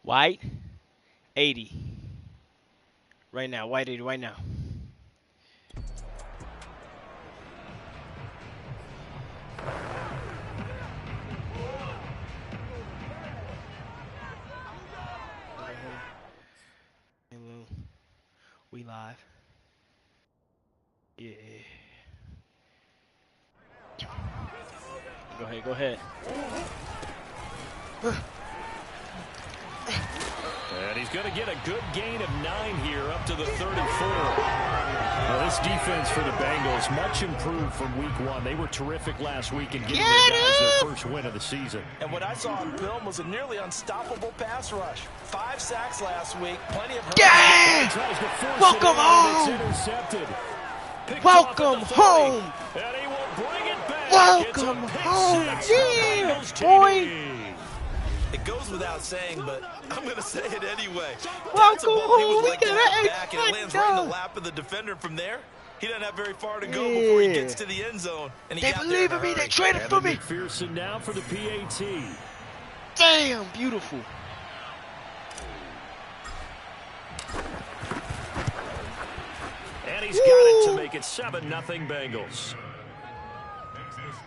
White 80. Right now. White 80 right now. We live. Yeah. Go ahead, go ahead. And he's going to get a good gain of 9 here up to the 34. Now this defense for the Bengals, much improved from week 1. They were terrific last week in getting their guys their first win of the season. And what I saw on film was a nearly unstoppable pass rush. 5 sacks last week, plenty of... Yeah! Welcome home! Welcome home! And he will bring it back. Welcome home! Yeah, boy! It goes without saying, but I'm going to say it anyway. Welcome home! We gotta back, and it lands right in the lap of the defender from there. He doesn't have very far to go before he gets to the end zone. And he they believe in me. They traded for me. McPherson now for the PAT. Damn, beautiful. And he's got it to make it 7-0 Bengals.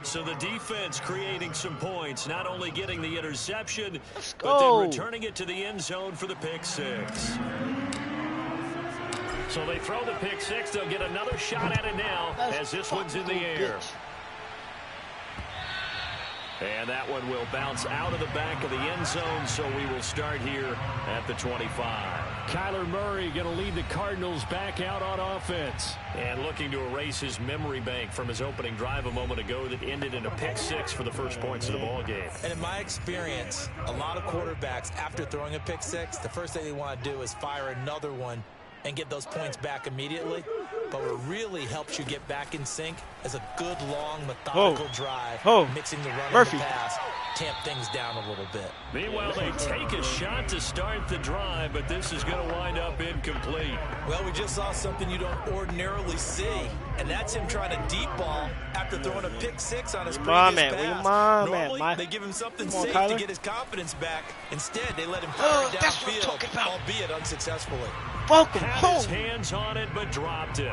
So the defense creating some points, not only getting the interception, but then returning it to the end zone for the pick 6. So they throw the pick 6. They'll get another shot at it now as this one's in the air. And that one will bounce out of the back of the end zone, so we will start here at the 25. Kyler Murray going to lead the Cardinals back out on offense. And looking to erase his memory bank from his opening drive a moment ago that ended in a pick 6 for the first points of the ball game. And in my experience, a lot of quarterbacks, after throwing a pick 6, the first thing they want to do is fire another one and get those points back immediately. But what really helps you get back in sync is a good, long, methodical drive, mixing the run and the pass, tamp things down a little bit. Meanwhile, they take a shot to start the drive, but this is going to wind up incomplete. Well, we just saw something you don't ordinarily see, and that's him trying to deep ball after throwing a pick 6 on his previous pass. Normally, they give him something safe to get his confidence back. Instead, they let him fire downfield, albeit unsuccessfully. Welcome home. His hands on it, but dropped it.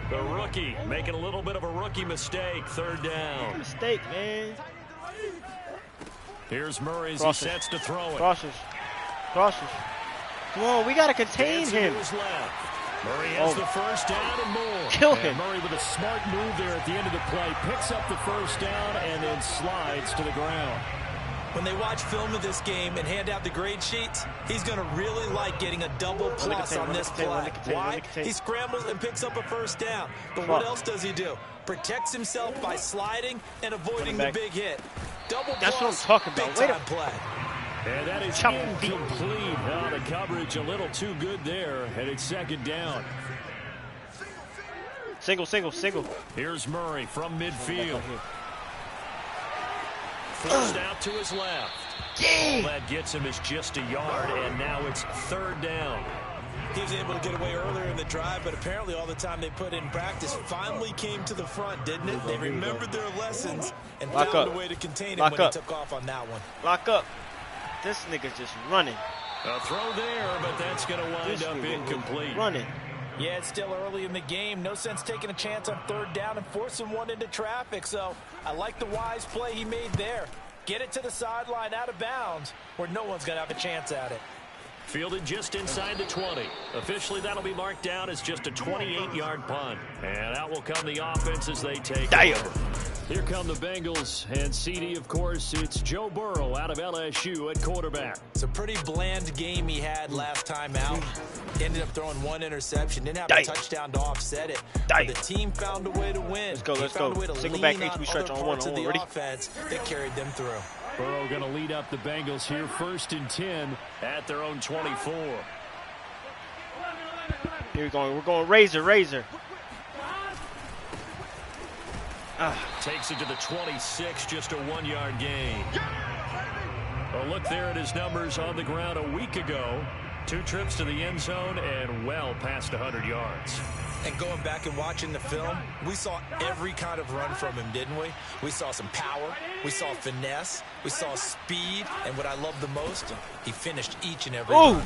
The rookie making a little bit of a rookie mistake. 3rd down. Mistake, man. Here's Murray as he sets to throw it. Crosses. Come on, we got to contain him. Murray has the first down and more. Kill him. And Murray with a smart move there at the end of the play. Picks up the first down and then slides to the ground. When they watch film of this game and hand out the grade sheets, he's going to really like getting a double plus on this play. Why? He scrambles and picks up a first down. But what else does he do? Protects himself by sliding and avoiding the big hit. Double plus. That's what I'm talking about. Big time play. And that is incomplete. Oh, the coverage a little too good there, and it's 2nd down. Single. Here's Murray from midfield. First out to his left. All that gets him is just a yard, and now it's 3rd down. He was able to get away earlier in the drive, but apparently all the time they put in practice finally came to the front, didn't it? They remembered their lessons and found a way to contain him when he took off on that one. Lock up. This nigga's just running. A throw there, but that's going to wind up incomplete. Running. Yeah, it's still early in the game. No sense taking a chance on 3rd down and forcing one into traffic. So I like the wise play he made there. Get it to the sideline out of bounds where no one's going to have a chance at it. Fielded just inside the 20. Officially, that'll be marked down as just a 28-yard punt. And out will come the offense as they take over. Here come the Bengals, and CD, of course, it's Joe Burrow out of LSU at quarterback. It's a pretty bland game he had last time out. Ended up throwing 1 interception. Didn't have a touchdown to offset it. But the team found a way to win. Let's go. Single back HB stretch on 1. The offense that carried them through. Burrow going to lead up the Bengals here 1st and 10 at their own 24. Here we go. We're going razor. Takes it to the 26, just a 1-yard gain. A look there at his numbers on the ground a week ago. 2 trips to the end zone and well past 100 yards. And going back and watching the film, we saw every kind of run from him, didn't we? We saw some power, we saw finesse, we saw speed, and what I love the most, he finished each and every run.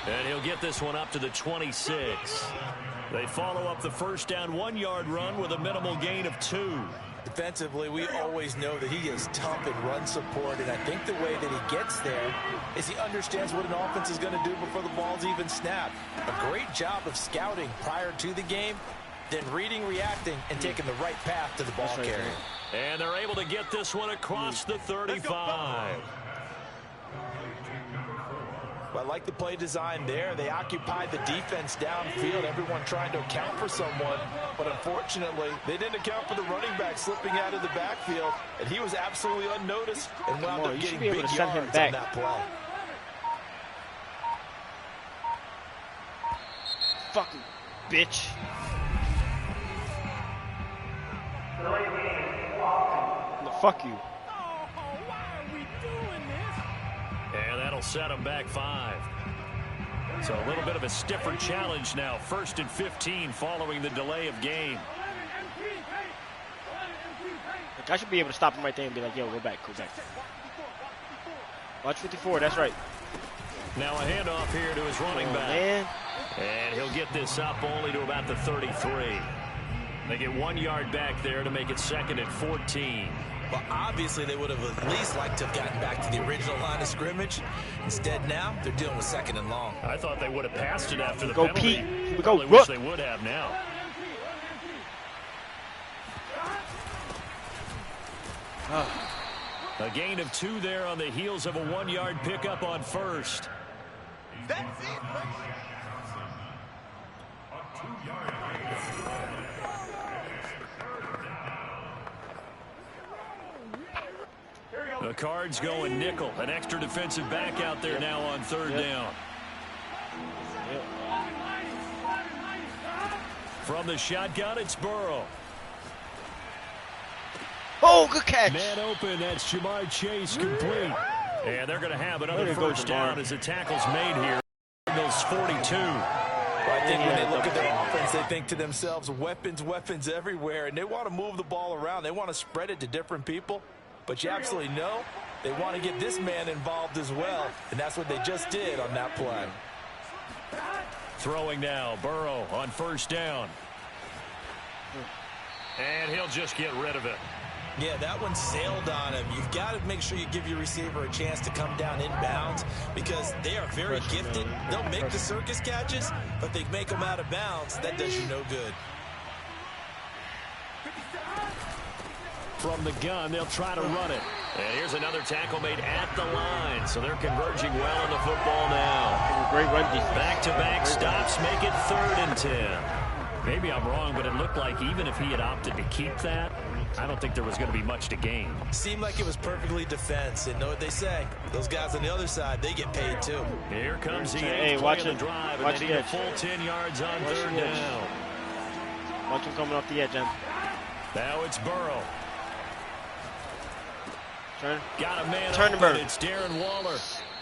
And he'll get this one up to the 26. They follow up the first down 1-yard run with a minimal gain of 2. Defensively, we always know that he is tough in run support, and I think the way that he gets there is he understands what an offense is going to do before the ball's even snapped. A great job of scouting prior to the game, then reading, reacting, and taking the right path to the ball carrier. And they're able to get this one across the 35. I like the play design there. They occupied the defense downfield, everyone trying to account for someone, but unfortunately, they didn't account for the running back slipping out of the backfield, and he was absolutely unnoticed and wound up getting big yards on that play. Fucking bitch. No, fuck you. And that'll set them back 5. So a little bit of a stiffer challenge now. 1st and 15 following the delay of game. Like, I should be able to stop him right there and be like, yo, go back, go back. Watch 54, that's right. Now a handoff here to his running back. Man. And he'll get this up only to about the 33. They get 1 yard back there to make it 2nd and 14. Well, obviously, they would have at least liked to have gotten back to the original line of scrimmage. Instead, now, they're dealing with 2nd and long. I thought they would have passed it after the go penalty. Pete. We Probably go wish Rook. they would have now. A gain of 2 there on the heels of a 1 yard pickup on 1st. That's it. The Cards going nickel. An extra defensive back out there now on 3rd down. From the shotgun, it's Burrow. Oh, good catch. Man open, that's Jamar Chase complete. And they're going to have another first down as the tackle's made here. Cardinals 42. Well, I think when they look at their offense, they think to themselves, weapons, weapons everywhere, and they want to move the ball around. They want to spread it to different people. But you absolutely know they want to get this man involved as well, and that's what they just did on that play. Throwing now, Burrow on 1st down. And he'll just get rid of it. Yeah, that one sailed on him. You've got to make sure you give your receiver a chance to come down inbounds because they are very gifted. They'll make the circus catches, but they make them out of bounds. That does you no good. From the gun, they'll try to run it. And here's another tackle made at the line. So they're converging well on the football now. Great run defense. Back-to-back stops make it 3rd and 10. Maybe I'm wrong, but it looked like even if he had opted to keep that, I don't think there was going to be much to gain. Seemed like it was perfectly defense. And know what they say? Those guys on the other side, they get paid too. Here comes the 8th play of the drive, and they need a full 10 yards on 3rd down. Watch him coming off the edge, Now it's Burrow. Got a man open. It's Darren Waller.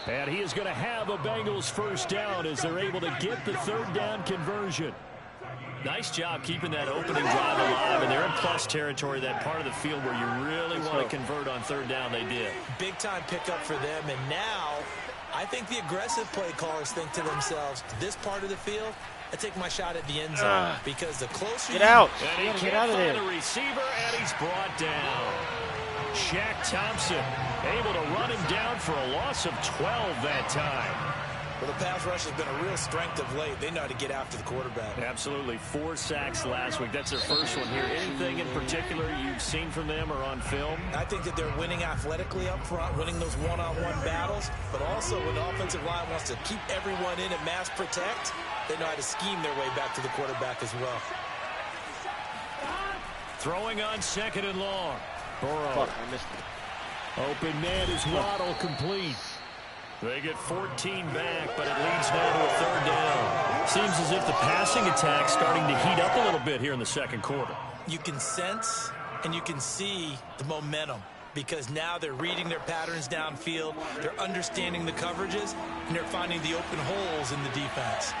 And he is going to have a Bengals first down as they're able to get the 3rd down conversion. Nice job keeping that opening drive alive, and they're in plus territory, that part of the field where you really want to convert on 3rd down. They did. Big time pickup for them, and now I think the aggressive play callers think to themselves, this part of the field, I take my shot at the end zone because the closer get out. And he get out of there. The receiver, and he's brought down. Shaq Thompson able to run him down for a loss of 12 that time. Well, the pass rush has been a real strength of late. They know how to get after the quarterback. Absolutely. 4 sacks last week. That's their first one here. Anything in particular you've seen from them or on film? I think that they're winning athletically up front, winning those one-on-one battles, but also when the offensive line wants to keep everyone in and mass protect, they know how to scheme their way back to the quarterback as well. Throwing on 2nd and long. Burrow. Fuck, I missed it. Open man is Waddle complete. They get 14 back, but it leads now to a 3rd down. Seems as if the passing attack's starting to heat up a little bit here in the 2nd quarter. You can sense and you can see the momentum because now they're reading their patterns downfield, they're understanding the coverages, and they're finding the open holes in the defense.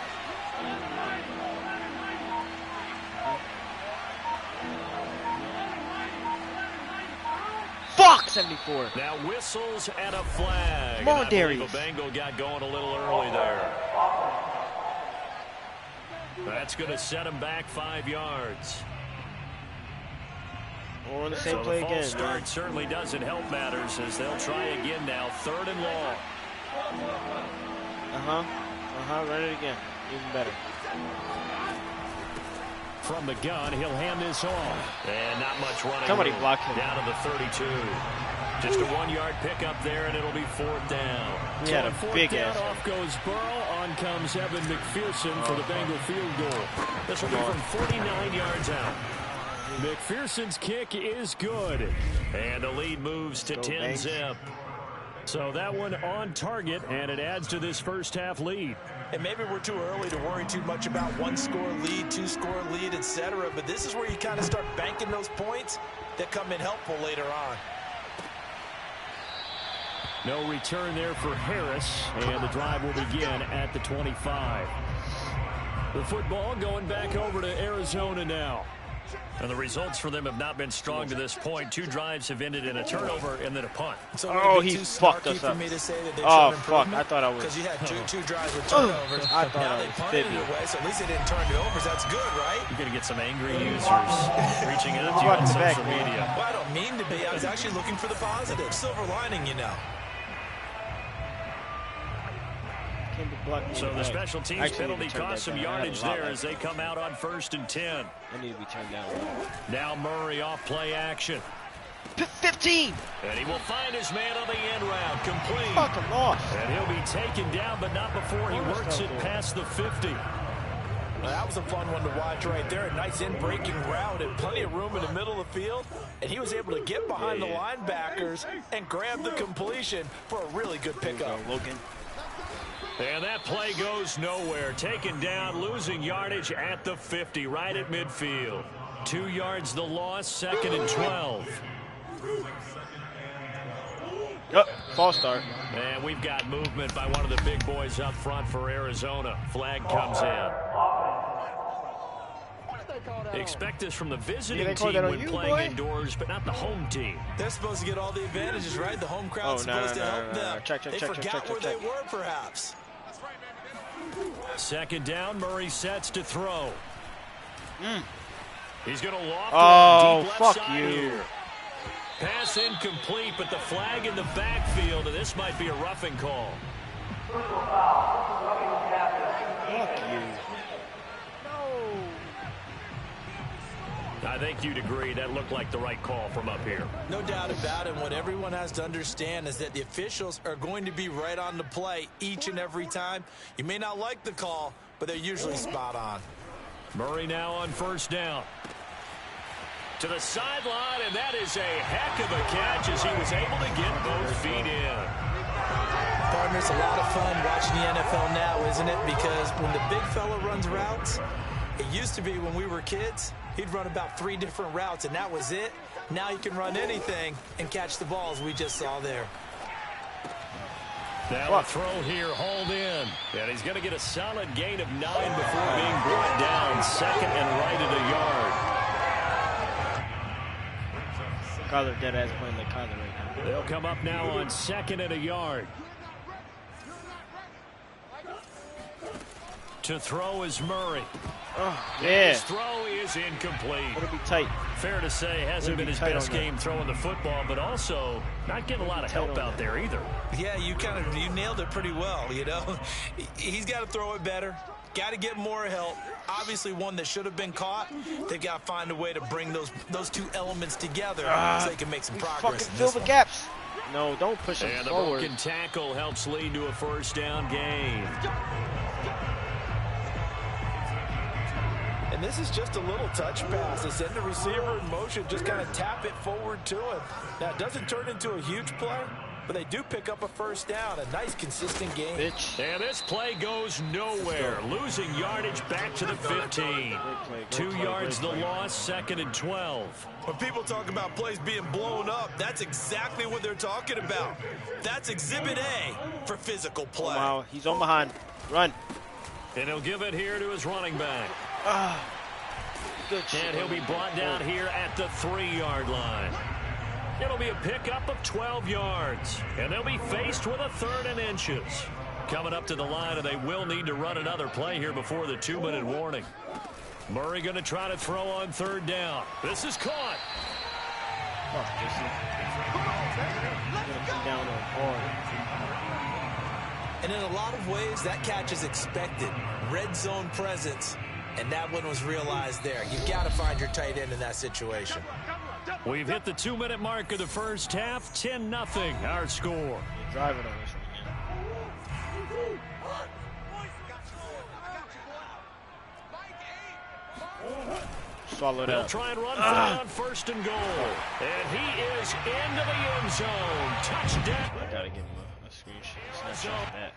74. Now whistles and a flag. Come on, and I believe Darius. a Bengal got going a little early there. That's going to set him back 5 yards. We're on the same So play the false again. start certainly doesn't help matters as they'll try again now. 3rd and long. Run it again. Even better. From the gun, he'll hand this off. And not much running. Somebody room. block him. Down to the 32. Just a 1-yard pickup there, and it'll be 4th down. He had a on 4th big down, ass. off goes Burrow. On comes Evan McPherson for the Bengal field goal. This will be from 49 yards out. McPherson's kick is good. And the lead moves to 10-zip. So that one on target, and it adds to this first half lead. And maybe we're too early to worry too much about 1-score lead, 2-score lead, etc. But this is where you kind of start banking those points that come in helpful later on. No return there for Harris, and the drive will begin at the 25. The football going back over to Arizona now. And the results for them have not been strong to this point. 2 drives have ended in a turnover and then a punt. So Oh, he fucked us up. Oh, fuck. I thought I was. Because you had two drives with turnovers. I thought now I they was punted it 50. away, so at least they didn't turn it over. So that's good, right? You're going to get some angry users reaching out to you on Watch the back, social man. media. Well, I don't mean to be. I was actually looking for the positive. Silver lining, you know. So the special teams penalty cost some yardage there like as they come out on 1st and 10. I need to be turned down. Now Murray off play action. 15. And he will find his man on the end route. Complete. Fuck him off. And he'll be taken down, but not before he works it past the 50. Well, that was a fun one to watch right there. A nice in-breaking route and plenty of room in the middle of the field. And he was able to get behind the linebackers and grab the completion for a really good pickup. Logan. And that play goes nowhere. Taken down, losing yardage at the 50, right at midfield. 2 yards the loss, 2nd and 12. False start. And we've got movement by one of the big boys up front for Arizona. Flag comes in. Expect this from the visiting team when playing indoors, but not the home team. They're supposed to get all the advantages, right? The home crowd's supposed to help them. They forgot where they were, perhaps. 2nd down, Murray sets to throw. He's going to loft Oh, deep left fuck side you. here. Pass incomplete, but the flag in the backfield, and this might be a roughing call. Fuck you. I think you'd agree that looked like the right call from up here. No doubt about it. What everyone has to understand is that the officials are going to be right on the play each and every time. You may not like the call, but they're usually spot on. Murray now on 1st down. To the sideline, and that is a heck of a catch as he was able to get both feet in. Partner, it's a lot of fun watching the NFL now, isn't it? Because when the big fella runs routes, it used to be when we were kids, he'd run about 3 different routes, and that was it. Now he can run anything and catch the balls we just saw there. Now a throw here, hauled in. And he's going to get a solid gain of 9 before being brought down. 2nd and right at a yard. Kyler dead ass playing like Kyler right now. They'll come up now on 2nd and a yard. To throw is Murray. Yeah. His throw is incomplete. It'll be tight. Fair to say, hasn't been his best game throwing the football, but also not getting a lot of help out there either. Yeah, you nailed it pretty well, you know. He's got to throw it better. Got to get more help. Obviously one that should have been caught. They've got to find a way to bring those 2 elements together so they can make some progress. Fucking fill the gaps. No, don't push him And the forward. broken tackle helps lead to a 1st down gain. And this is just a little touch pass. They send the receiver in motion, just kind of tap it forward to him. Now, it doesn't turn into a huge play, but they do pick up a 1st down. A nice, consistent game. Bitch. And this play goes nowhere. Losing yardage back to the 15. 2 yards the loss, 2nd and 12. When people talk about plays being blown up, that's exactly what they're talking about. That's Exhibit A for physical play. Wow, he's on behind. Run. And he'll give it here to his running back. Good shit. And he'll be brought down here at the 3-yard line. It'll be a pickup of 12 yards, and they'll be faced with a 3rd and inches. Coming up to the line, and they will need to run another play here before the 2-minute warning. Murray going to try to throw on 3rd down. This is caught. And in a lot of ways, that catch is expected. Red zone presence, and that one was realized there. You've got to find your tight end in that situation. We've hit the 2-minute mark of the first half. 10-0 our score. You're driving on this one again. Swallow it They'll up. try and run on 1st and goal. And he is into the end zone. Touchdown. I gotta give him a screenshot. Snapshot of that.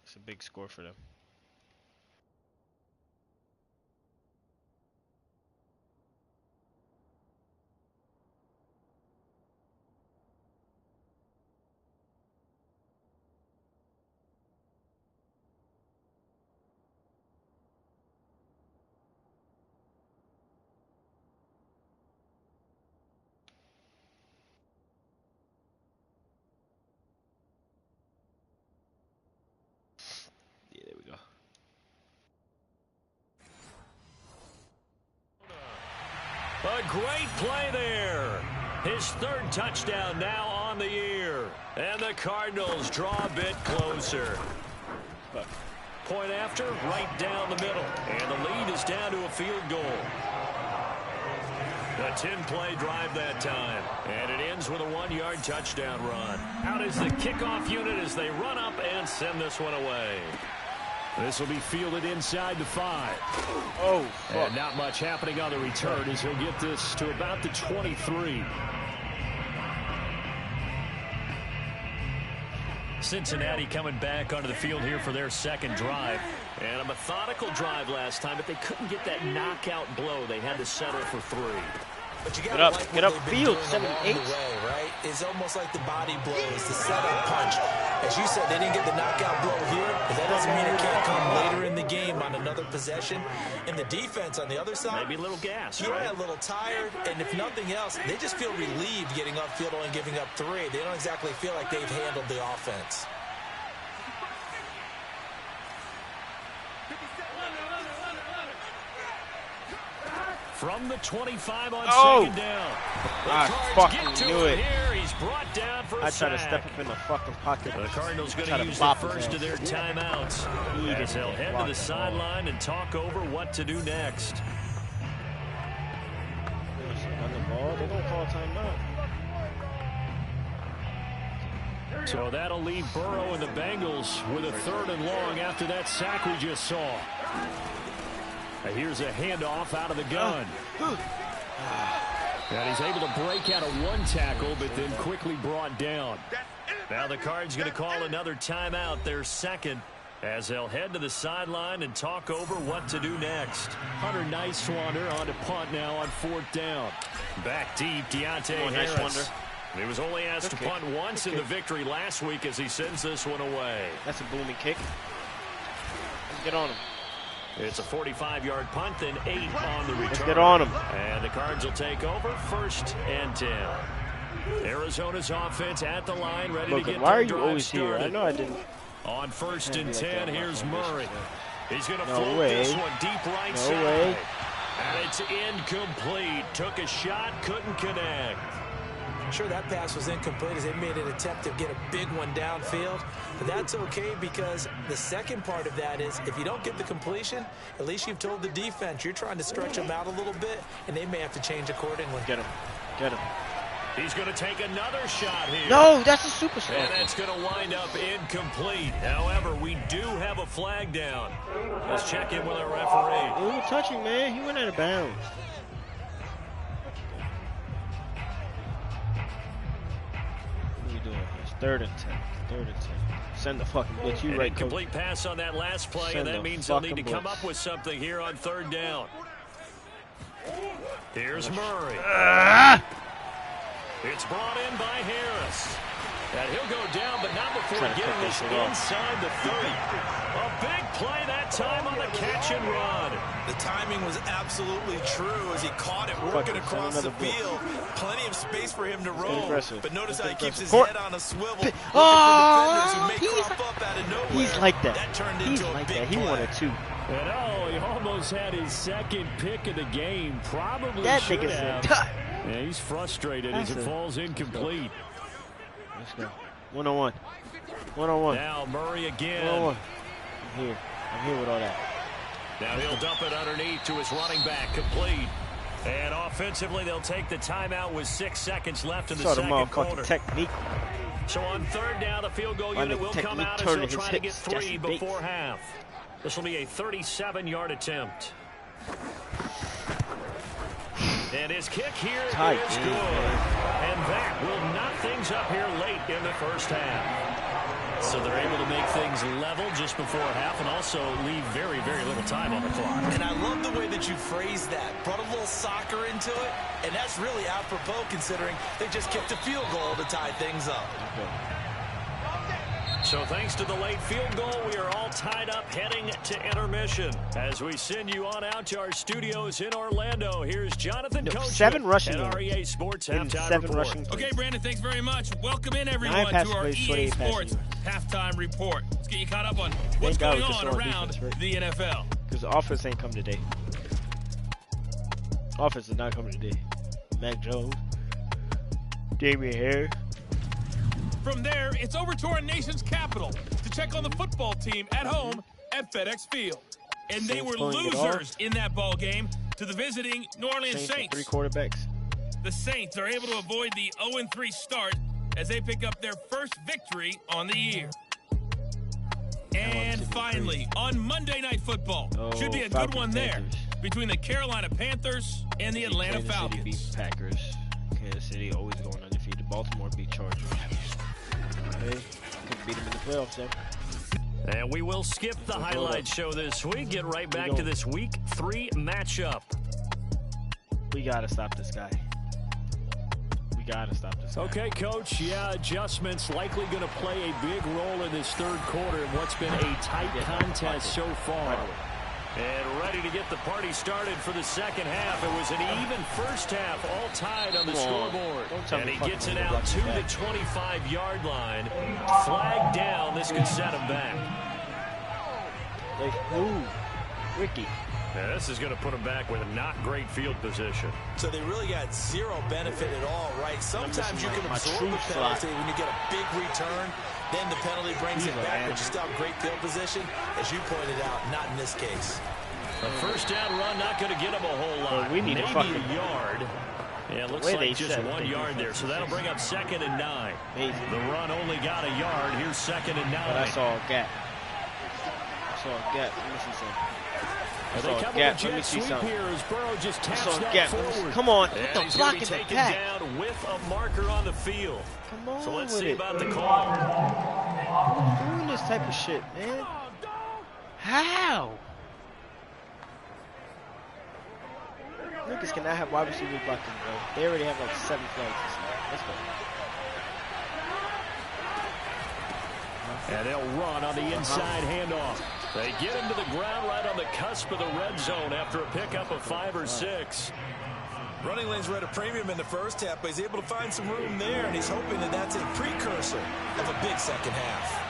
It's a big score for them. A great play there. His 3rd touchdown now on the year. And the Cardinals draw a bit closer. Point after, right down the middle. And the lead is down to a field goal. A 10-play drive that time. And it ends with a 1-yard touchdown run. Out is the kickoff unit as they run up and send this one away. This will be fielded inside the 5. Oh, fuck. And not much happening on the return as he'll get this to about the 23. Cincinnati coming back onto the field here for their 2nd drive. And a methodical drive last time, but they couldn't get that knockout blow. They had to settle for 3. But you gotta like get up, field, doing along 78. the way, right? It's almost like the body blows, the setup punch. As you said, they didn't get the knockout blow here, but that doesn't mean it can't come later in the game on another possession. And the defense on the other side, Maybe a little gas, yeah, right? a little tired, and if nothing else, they just feel relieved getting upfield and giving up 3. They don't exactly feel like they've handled the offense. From the 25 on 2nd down. I fucking knew it. Here. He's brought down for a I try to sack. step up in the fucking pocket. The Cardinals going Try to to use the bop his first ass. of their timeouts. As they'll head to the sideline and talk over what to do next. On the ball, they don't call timeout. So that'll leave Burrow and the Bengals with a 3rd and long after that sack we just saw. Here's a handoff out of the gun. And he's able to break out of 1 tackle, but then quickly brought down. Now the Cards going to call another timeout, their 2nd, as they'll head to the sideline and talk over what to do next. Hunter Nicewander on to punt now on 4th down. Back deep, Deontay Harris. Nicewander. He was only asked to punt once in the victory last week as he sends this one away. That's a booming kick. Let's get on him. It's a 45-yard punt, then 8 on the return. Let's get on him. And the Cards will take over 1st and 10. Arizona's offense at the line, ready to get why are their you drive always started. here? I know I didn't. On 1st and Like 10, that. here's Murray. He's going to No float way. this one deep right No side. way. And it's incomplete. Took a shot, couldn't connect. Sure, that pass was incomplete as they made an attempt to get a big one downfield. But that's okay because the second part of that is if you don't get the completion, at least you've told the defense you're trying to stretch them out a little bit, and they may have to change accordingly. Get him. Get him. He's going to take another shot here. No, that's a super shot. And that's going to wind up incomplete. However, we do have a flag down. Let's check in with our referee. He was touching, man. He went out of bounds. What are we doing? It's 3rd and 10. 3rd and 10. Send the fucking blitz. You An right, coach. incomplete pass on that last play, Send and that the means they'll need to fucking come blitz. up with something here on 3rd down. Here's Murray. It's brought in by Harris. And he'll go down, but not before getting this inside the 30. A big play that time on the catch and run. The timing was absolutely true as he caught it working across the field. Plenty of space for him to roll. But notice how he keeps his head on a swivel. He's like that. He's like that. He wanted two. And he almost had his second pick of the game. Probably that should have. Yeah, he's frustrated as it falls incomplete. Let's go. One-on-one. One-on-one. Now Murray again. One-on-one. I'm here with all that. Now he'll dump it underneath to his running back, complete. And offensively, they'll take the timeout with 6 seconds left in the second quarter. Technique. So on third down, the field goal unit will come out as they'll try to get 3 before half. This will be a 37-yard attempt. And his kick here is good. And that will knock things up here late in the first half. So they're able to make things level just before half and also leave very, very little time on the clock. And I love the way that you phrased that. Brought a little soccer into it, and that's really apropos considering they just kicked a field goal to tie things up. So thanks to the late field goal, we are all tied up heading to intermission. As we send you on out to our studios in Orlando, here's Jonathan Coach 7 rushing at REA Sports Halftime 7 Report. rushing. Okay, Brandon, thanks very much. Welcome in, everyone, to our EA Sports Halftime Report. Let's get you caught up on what's going on around the NFL. Because the offense ain't come today. Offense is not coming today. Mac Jones, Damian Harris. From there, it's over to our nation's capital to check on the football team at home at FedEx Field. And they were losers in that ball game to the visiting New Orleans Saints. 3 quarterbacks. The Saints are able to avoid the 0-3 start as they pick up their first victory on the year. And finally, on Monday Night Football, should be a good one there between the Carolina Panthers and the Atlanta Falcons. Kansas City beat Packers. Kansas City always going undefeated. Baltimore beat Chargers. Okay. Could beat them in the playoffs, though. And we will skip the highlight show this week. Get right back to this Week 3 matchup. We got to stop this guy. We got to stop this guy. Okay, Coach. Yeah, adjustments likely going to play a big role in this third quarter in what's been a tight contest so far. And ready to get the party started for the second half. It was an even first half, all tied on the scoreboard. And he gets it out to the 25-yard line. Flag down. This could set him back. Ricky. Yeah, this is going to put him back with a not great field position. So they really got zero benefit at all, right? Sometimes you can absorb the penalty when you get a big return. Then the penalty brings it back, but you still have great field position. As you pointed out, not in this case. A first down run, not going to get him a whole lot. We need maybe a yard. Yeah, it looks like just 1 yard there. So that'll bring up 2nd and 9. The run only got a yard. Here's 2nd and 9. But I saw a gap. Let me see something. They come with a jet sweep here as Burrow just taps that forward. Come on, and the he's blocking going to be taken attack. down with a marker on the field. Come on, so let's see it. about the call. Who's doing this type of shit, man? How? Niggas cannot have wide receivers blocking, bro. They already have like 7 flags. Let's go. And they'll run on the inside handoff. They get him to the ground right on the cusp of the red zone after a pickup of 5 or 6. Running lanes were at a premium in the first half, but he's able to find some room there, and he's hoping that that's a precursor of a big second half.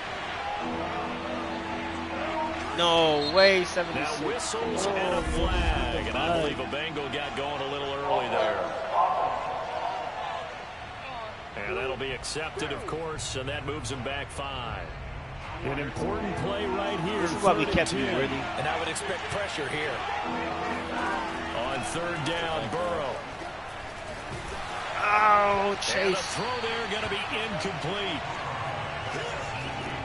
No way, 76. Now whistles and a flag, and I believe a Bengal got going a little early there. And that'll be accepted, of course, and that moves him back 5. An important play right here. This is why we kept him worthy. And I would expect pressure here. On 3rd down, Burrow. Oh, Chase. And the throw there going to be incomplete.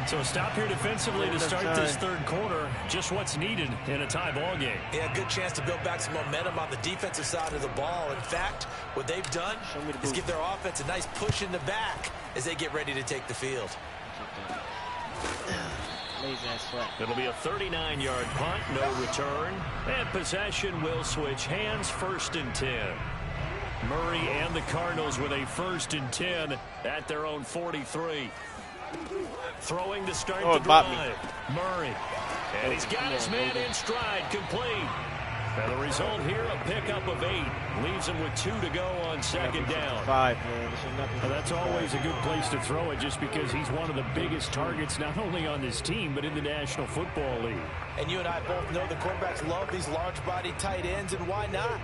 So a stop here defensively to start this third quarter. Just what's needed in a tie ball game. Yeah, good chance to build back some momentum on the defensive side of the ball. In fact, what they've done is give their offense a nice push in the back as they get ready to take the field. It'll be a 39-yard punt, no return. And possession will switch hands, 1st and 10. Murray and the Cardinals with a 1st and 10 at their own 43. Throwing to start the drive. Murray. And he's got his man in stride, complete. And the result here, a pickup of 8. Leaves him with 2 to go on 2nd down. 5, man. Well, that's always a good place to throw it just because he's one of the biggest targets not only on this team but in the National Football League. And you and I both know the quarterbacks love these large-body tight ends, and why not?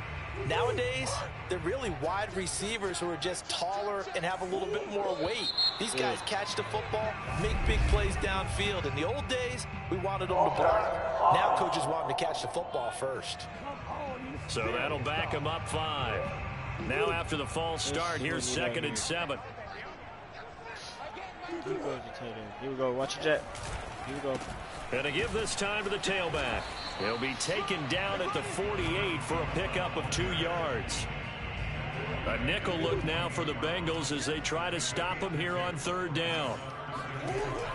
Nowadays, they're really wide receivers who are just taller and have a little bit more weight. These guys catch the football, make big plays downfield. In the old days, we wanted them to block. Now coaches want them to catch the football first. So that'll back them up 5. Now after the false start, here's 2nd and 7. Here we go. Watch your jet. Here we go. And to give this time to the tailback. He'll be taken down at the 48 for a pickup of 2 yards. A nickel look now for the Bengals as they try to stop him here on 3rd down.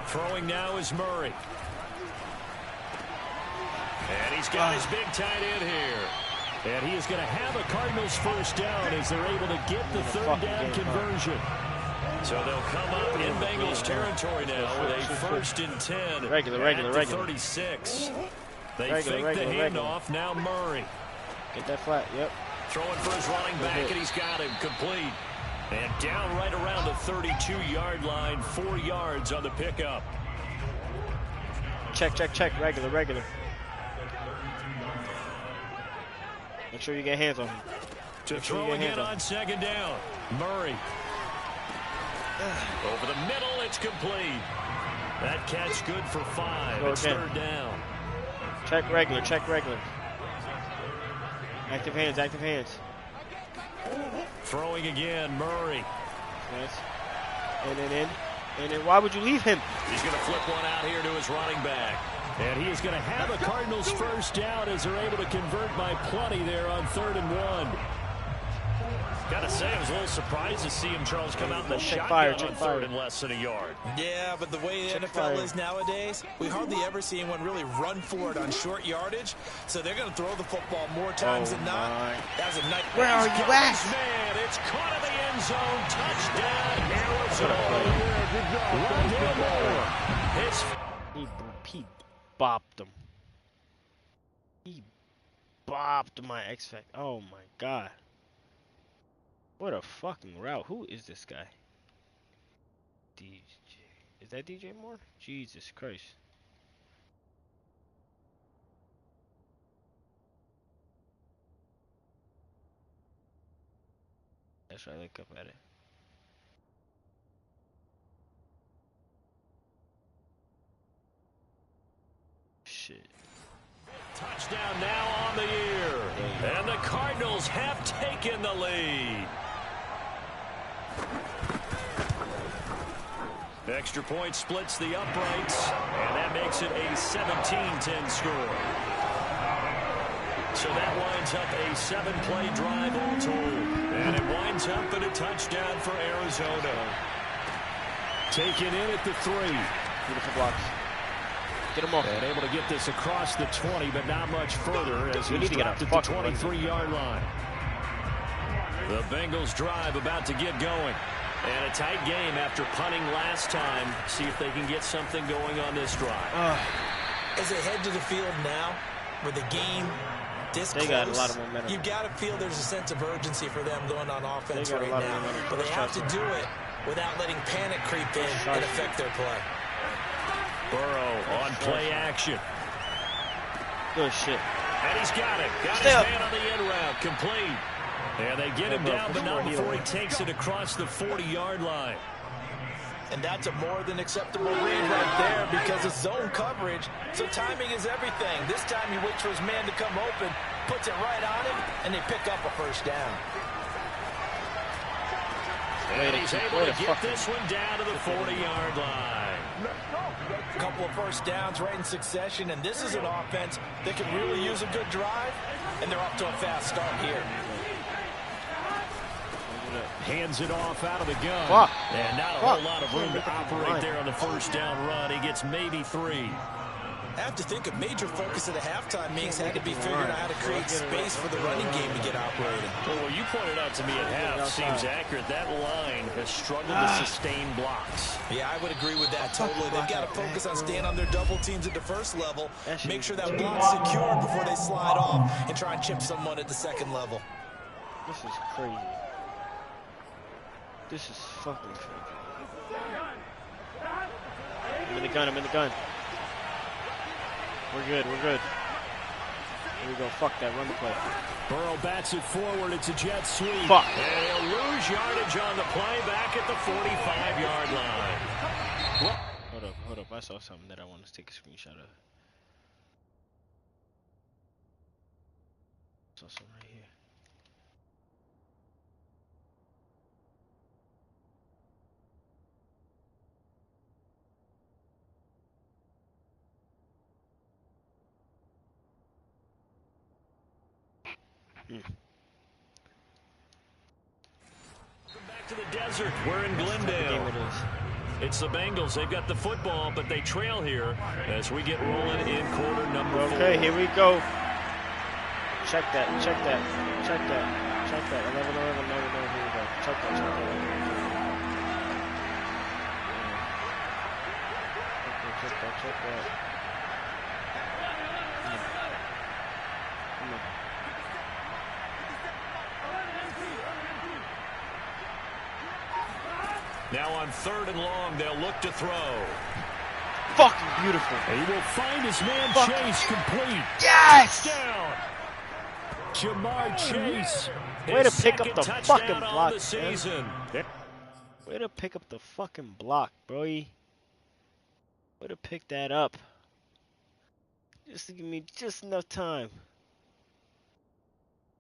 Throwing now is Murray. And he's got his big tight end here. And he is going to have a Cardinals 1st down as they're able to get the 3rd down conversion. So they'll come up in Bengals territory now with a 1st and 10 at the 36. They fake the handoff. Now Murray. Get that flat. Yep. Throwing for his running back, and he's got him complete. And down right around the 32-yard line, 4 yards on the pickup. Check. Regular. Make sure you get hands on him. To throw again on 2nd down. Murray. Over the middle, it's complete. That catch good for 5. It's 3rd down. Check regular. Active hands. Throwing again, Murray. Nice. And then why would you leave him? He's going to flip one out here to his running back. And he is going to have a Cardinals 1st down as they're able to convert by plenty there on 3rd and 1. Gotta say, I was a little surprised to see him, Charles, come out in the shotgun on 3rd and less than a yard. Yeah, but the way the NFL is nowadays, we hardly ever see anyone really run for it on short yardage. So they're going to throw the football more times than not. That was a nice. Where are you at? Man, it's caught in the end zone. Touchdown, Arizona. He bopped him. He bopped my X-Factor. Oh my God. What a fucking route. Who is this guy? DJ. Is that DJ Moore? Jesus Christ. That's right, look up at it. Shit. Touchdown now on the year. And the Cardinals have taken the lead. Extra point splits the uprights, and that makes it a 17-10 score. So that winds up a 7-play drive all told. And it winds up in a touchdown for Arizona. Taken in at the 3. Beautiful blocks. Get him off. And able to get this across the 20, but not much further as he's dropped at the 23-yard line. The Bengals drive about to get going. And a tight game after punting last time. See if they can get something going on this drive. As they head to the field now, with the game this close, got a lot of momentum. You've got to feel there's a sense of urgency for them going on offense right now. But they have to do it without letting panic creep in and affect their play. Burrow on play action. Good shit. And he's got it. Got his man on the end route. Complete. And they get him down, but not before he takes it across the 40-yard line. And that's a more than acceptable read right there because it's zone coverage, so timing is everything. This time he waits for his man to come open, puts it right on him, and they pick up a 1st down. And he's able to get this one down to the 40-yard line. A couple of 1st downs right in succession, and this is an offense that can really use a good drive, and they're off to a fast start here. Hands it off out of the gun. And not a whole lot of room to operate there on the 1st down run. He gets maybe 3. I have to think a major focus of the halftime mix had to be figuring out how to create space for the running game to get operating. Well, what you pointed out to me at half seems accurate. That line has struggled to sustain blocks. Yeah, I would agree with that totally. They've got to focus on staying on their double teams at the first level, make sure that block's secure before they slide off, and try and chip someone at the second level. This is crazy. This is fucking crazy. I'm in the gun, I'm in the gun. We're good, we're good. Here we go, fuck that, run the play. Burrow bats it forward, it's a jet sweep. Fuck. And he'll lose yardage on the play back at the 45-yard line. What? Hold up, I saw something that I want to take a screenshot of. I saw something right here. Back to the desert. We're in Glendale. It's the Bengals. They've got the football, but they trail here as we get rolling in quarter number 4. Okay, here we go. Check that, check that, check that, check that. 11, here we go. Check that, check that. Check that. Come on. Now on 3rd and long, they'll look to throw. Fucking beautiful. He will find his man Chase complete. Yes! Touchdown! Jamar Chase. Way to pick up the fucking block, the season. Way to pick up the fucking block, bro. Way to pick that up. Just to give me just enough time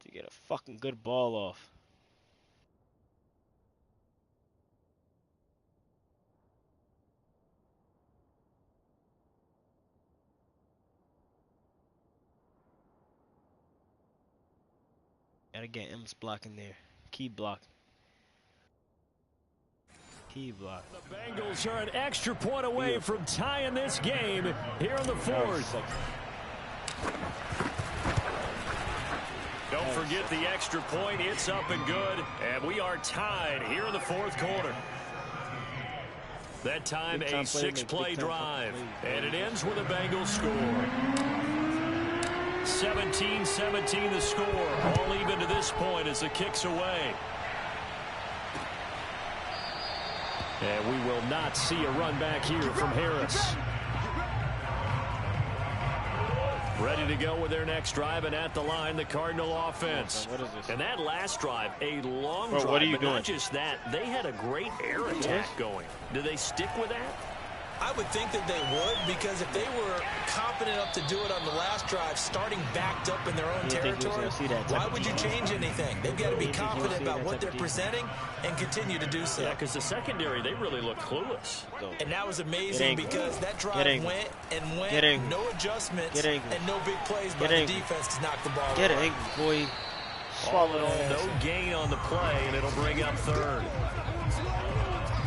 to get a fucking good ball off. Gotta get M's block in there. Key block. Key block. The Bengals are an extra point away from tying this game here in the 4th. Don't forget the extra point. It's up and good. And we are tied here in the 4th quarter. That time a 6-play drive. And it ends with a Bengals score. 17-17 the score. All even to this point as the kick's away. And we will not see a run back here from Harris. Ready to go with their next drive, and at the line, the Cardinal offense. What is this? And that last drive, a long drive, what are you but doing? Not just that, they had a great air attack going. Do they stick with that? I would think that they would, because if they were confident enough to do it on the last drive, starting backed up in their own territory, why would you change anything? They've got to be confident about what they're presenting and continue to do so. Yeah, because the secondary, they really look clueless. And that was amazing because that drive went and went, no adjustments, and no big plays by the defense to knock the ball away. Get angry, boy. Swallow it. No gain on the play, and it'll bring up 3rd.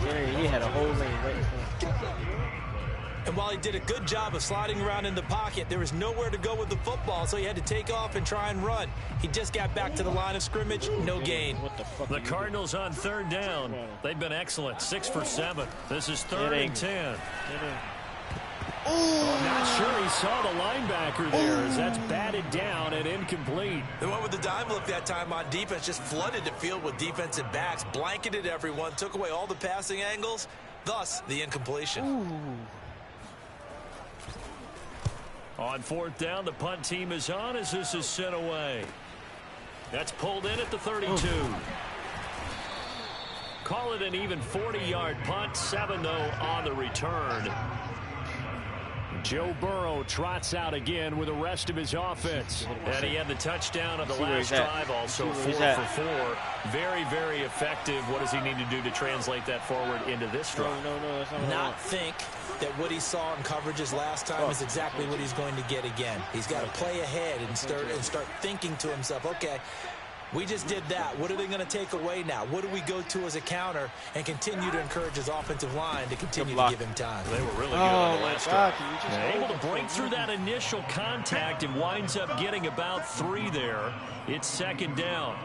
Yeah, he had a whole lane right in front. And while he did a good job of sliding around in the pocket, there was nowhere to go with the football, so he had to take off and try and run. He just got back to the line of scrimmage, no gain. What the fuck? The Cardinals on 3rd down. They've been excellent, 6 for 7. This is 3rd and 10. Oh, not sure he saw the linebacker there as that's batted down and incomplete. They went with the dime look that time on defense, just flooded the field with defensive backs, blanketed everyone, took away all the passing angles, thus the incompletion. Ooh. On 4th down, the punt team is on as this is sent away. That's pulled in at the 32. Call it an even 40-yard punt. 7, though, on the return. Joe Burrow trots out again with the rest of his offense. And he had the touchdown of the last drive also, 4 for 4. Very, very effective. What does he need to do to translate that forward into this drive? Not think that what he saw in coverages last time is exactly what he's going to get again. He's got to play ahead and start thinking to himself, okay, We just did that. What are they going to take away now? What do we go to as a counter and continue to encourage his offensive line to continue to give him time? They were really good on the last drive. Able to break through that initial contact and winds up getting about 3 there. It's second down.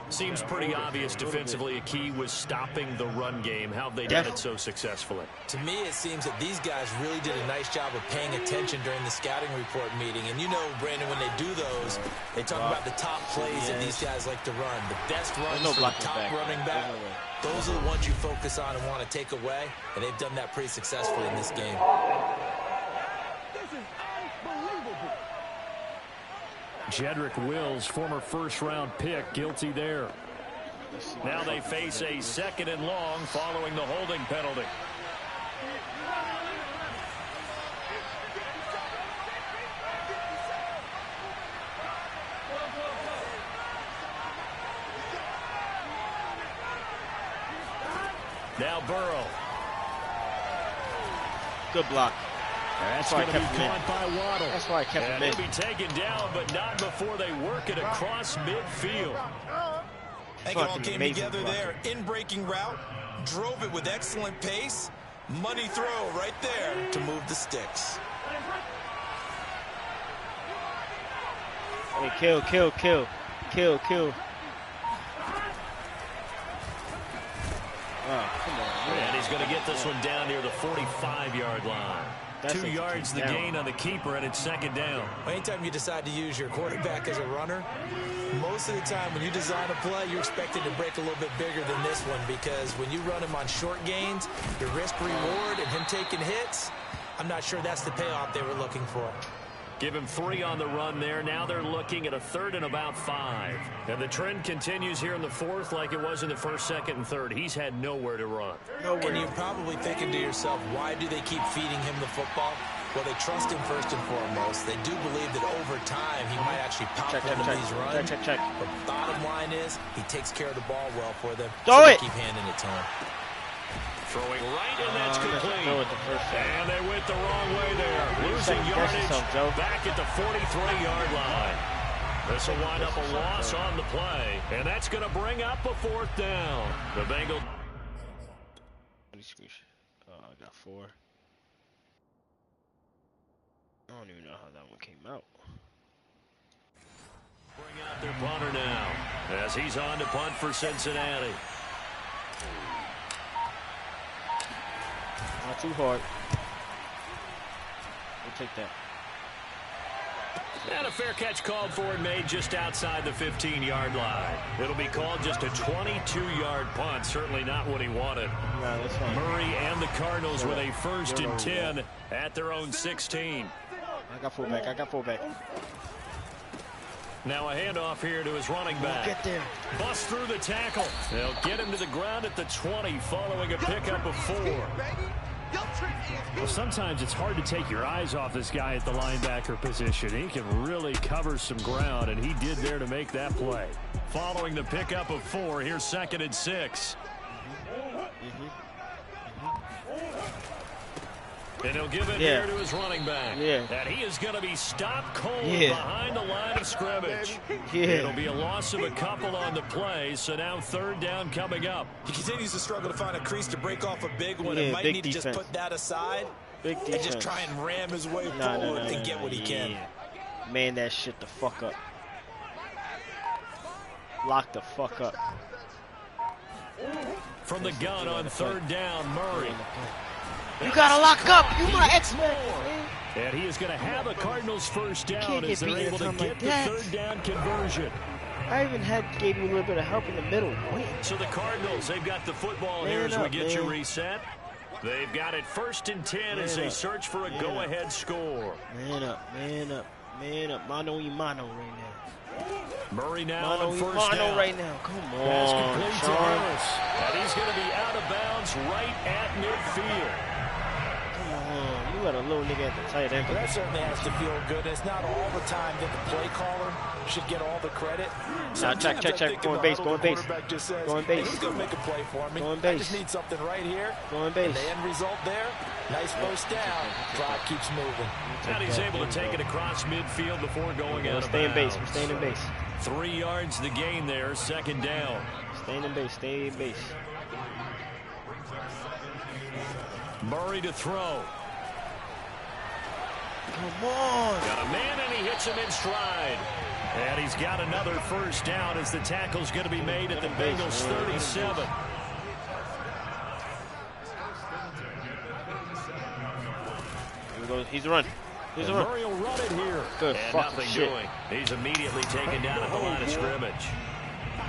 Seems pretty obvious defensively a key was stopping the run game. How have they done it so successfully? To me, it seems that these guys really did a nice job of paying attention during the scouting report meeting. And you know, Brandon, when they do those, they talk about the top plays that these guys like to run. The best runs for the top running back. Those are the ones you focus on and want to take away. And they've done that pretty successfully in this game. Jedrick Wills, former first-round pick, guilty there. Now they face a 2nd and long following the holding penalty. Now Burrow. Good block. That's going to be caught by Waddle. That's why I kept him in. He'll be taken down, but not before they work it across midfield. I think it all came together there. In-breaking route. Drove it with excellent pace. Money throw right there to move the sticks. Hey, kill. Oh, come on. And he's going to get this one down near the 45-yard line. 2 yards the gain on the keeper, and it's second down. Anytime you decide to use your quarterback as a runner, most of the time when you design a play, you're expected to break a little bit bigger than this one, because when you run him on short gains, your risk-reward and him taking hits, I'm not sure that's the payoff they were looking for. Give him 3 on the run there. Now they're looking at a 3rd and about 5. And the trend continues here in the 4th like it was in the 1st, 2nd, and 3rd. He's had nowhere to run. And you're probably thinking to yourself, why do they keep feeding him the football? Well, they trust him first and foremost. They do believe that over time he might actually pop one of these runs. Check. But bottom line is he takes care of the ball well for them. Throw it! Keep handing it to him. Throwing right, and that's complete. And they went the wrong way there. Losing yardage back at the 43-yard line. This will wind up a loss on the play. And that's going to bring up a 4th down. The Bengals. I got 4. I don't even know how that one came out. Bring out their punter now as he's on to punt for Cincinnati. Not too hard. We'll take that. And a fair catch called for and made just outside the 15-yard line. It'll be called just a 22-yard punt. Certainly not what he wanted. No, that's fine. Murray and the Cardinals with a 1st and 10 at their own 16. I got fullback. Now a handoff here to his running back. Get there. Bust through the tackle. They'll get him to the ground at the 20 following a pickup of 4. Well, sometimes it's hard to take your eyes off this guy at the linebacker position. He can really cover some ground, and he did there to make that play. Following the pickup of 4, here's 2nd and 6. And he'll give it here to his running back. And he is going to be stopped cold behind the line of scrimmage. It'll be a loss of a couple on the play, so now 3rd down coming up. He continues to struggle to find a crease to break off a big one. He might need to just put that aside and just try and ram his way forward and get what he can. Man, that shit the fuck up. Lock the fuck up. From the gun on 3rd down, Murray. You gotta lock up. You my X-Men. And he is going to have a Cardinals 1st down as they're able to get the 3rd down conversion. I even gave you a little bit of help in the middle. So the Cardinals, they've got the football here as we get you reset. They've got it 1st and 10 as they search for a go-ahead score. Man up. Mano y mano right now. Murray now on 1st down. Right now. Come on, Pass complete to Harris. And he's going to be out of bounds right at midfield. You got a little nigga at the tight end. That certainly has to feel good. It's not all the time that the play caller should get all the credit. Check. Going base. He's going to make a play for me. I just need something right here. Going base. And the end result there, nice first down. Drive keeps moving. And he's able to take it across midfield before going out of bounds. We're staying in base. 3 yards the gain there, second down. Stay in base, stay in base. Murray to throw. Come on. Got a man and he hits him in stride. And he's got another first down as the tackle's going to be made at the Bengals 37. He's a run. He's a run. Murray will run it here. Good and fucking nothing shit. doing. He's immediately taken down at the line of scrimmage.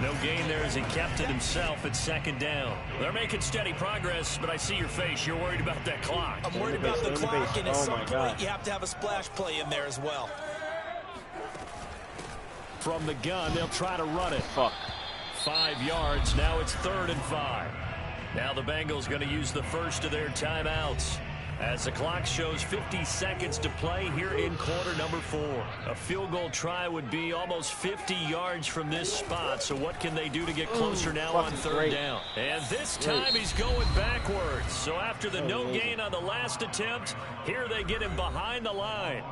No gain there as he kept it himself at second down. They're making steady progress, but I see your face. You're worried about that clock. I'm worried about the clock, and at some point you have to have a splash play in there as well. From the gun, they'll try to run it. Fuck. 5 yards. Now it's 3rd and 5. Now the Bengals going to use the first of their timeouts as the clock shows 50 seconds to play here in quarter number 4. A field goal try would be almost 50 yards from this spot. So what can they do to get closer now on 3rd down? And this time he's going backwards. So after the no gain on the last attempt, here they get him behind the line.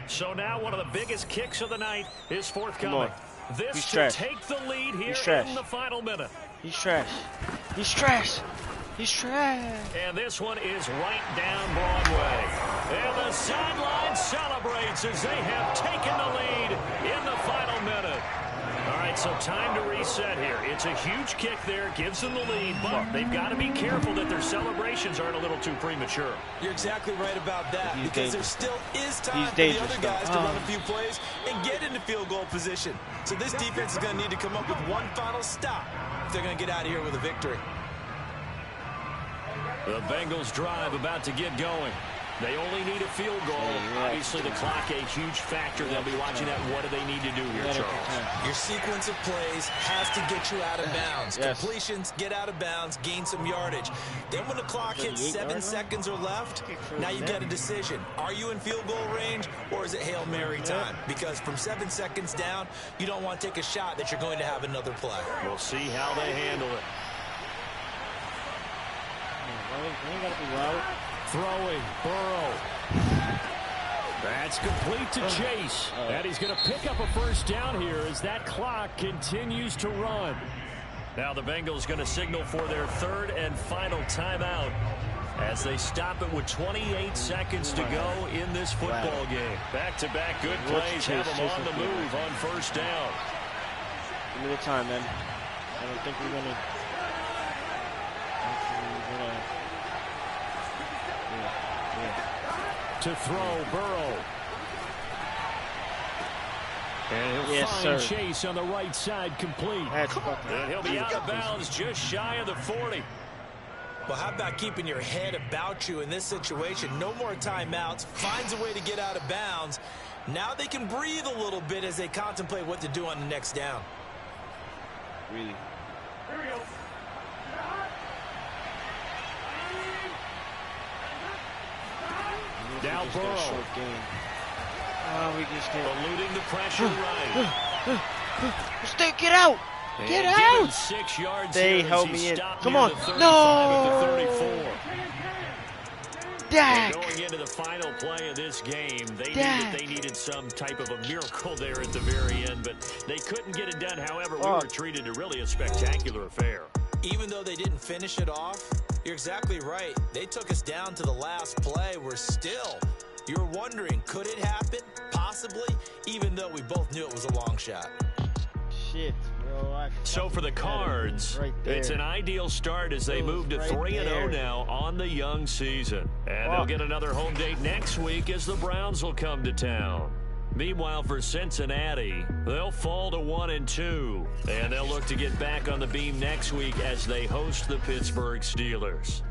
So now one of the biggest kicks of the night is forthcoming. This to take the lead here in the final minute. He's trash. He's trash. He's trash. And this one is right down Broadway. And the sideline celebrates as they have taken the lead in the final minute. All right, so time to reset here. It's a huge kick there, gives them the lead, but they've got to be careful that their celebrations aren't a little too premature. You're exactly right about that, because there still is time for the other guys to run a few plays and get into field goal position. So this defense is going to need to come up with one final stop if they're going to get out of here with a victory. The Bengals drive about to get going. They only need a field goal. Obviously, the clock a huge factor. They'll be watching that. What do they need to do here, Charles? Your sequence of plays has to get you out of bounds. Completions, get out of bounds, gain some yardage. Then when the clock hits 7 seconds or left, now you get a decision. Are you in field goal range, or is it Hail Mary time? Because from 7 seconds down, you don't want to take a shot that you're going to have another play. We'll see how they handle it. Throwing, Burrow. That's complete to Chase. And he's going to pick up a first down here as that clock continues to run. Now the Bengals going to signal for their 3rd and final timeout as they stop it with 28 seconds to go in this football game. Back-to-back good plays have them on the move on first down. Give me the time, man. I don't think we're going to... To throw, Burrow. And he'll find Chase on the right side complete. And he'll be out of bounds just shy of the 40. Well, how about keeping your head about you in this situation? No more timeouts. Finds a way to get out of bounds. Now they can breathe a little bit as they contemplate what to do on the next down. Really? Here we go. Now Burrow. We just can't. Eluding the pressure right. Stay, get out! Get out! 6 yards. They held me in. Come on. No! Dak! Going into the final play of this game, they needed some type of a miracle there at the very end, but they couldn't get it done. However, we were treated to really a spectacular affair. Even though they didn't finish it off, you're exactly right. They took us down to the last play. You're wondering, could it happen? Possibly, even though we both knew it was a long shot. Shit, bro. So for the Cards, it's an ideal start as they move to 3-0 now on the young season. And they'll get another home date next week as the Browns will come to town. Meanwhile, for Cincinnati, they'll fall to 1-2. And they'll look to get back on the beam next week as they host the Pittsburgh Steelers.